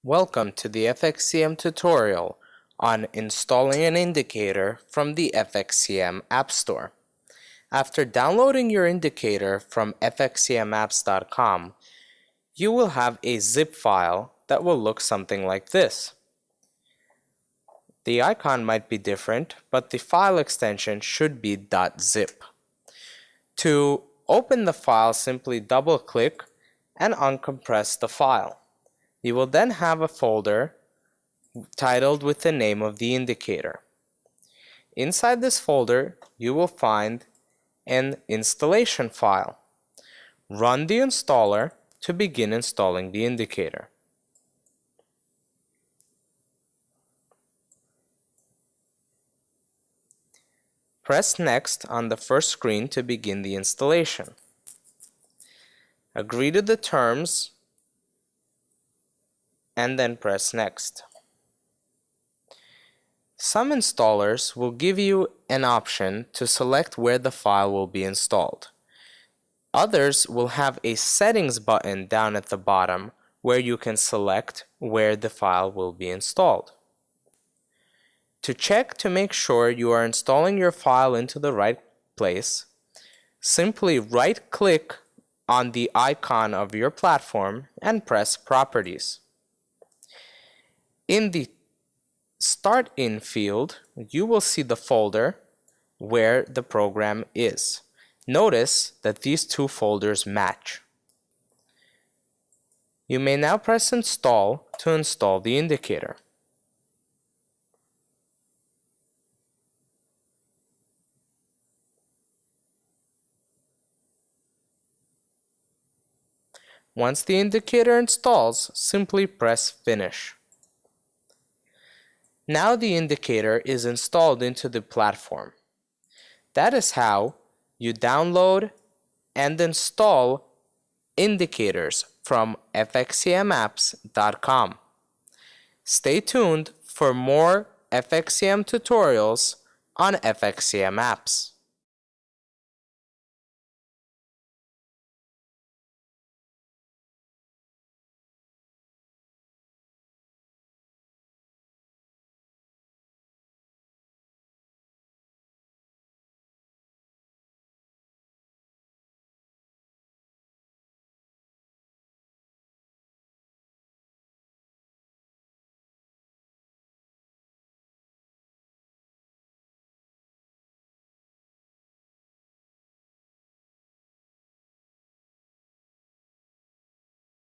Welcome to the FXCM tutorial on installing an indicator from the FXCM App Store. After downloading your indicator from FXCMapps.com, you will have a zip file that will look something like this. The icon might be different, but the file extension should be .zip. To open the file, simply double-click and uncompress the file. You will then have a folder titled with the name of the indicator. Inside this folder, you will find an installation file. Run the installer to begin installing the indicator. Press Next on the first screen to begin the installation. Agree to the terms and then press Next. Some installers will give you an option to select where the file will be installed. Others will have a settings button down at the bottom where you can select where the file will be installed. To check to make sure you are installing your file into the right place, simply right-click on the icon of your platform and press Properties. In the Start In field, you will see the folder where the program is. Notice that these two folders match. You may now press Install to install the indicator. Once the indicator installs, simply press Finish. Now the indicator is installed into the platform. That is how you download and install indicators from FXCMapps.com. Stay tuned for more FXCM tutorials on FXCM apps.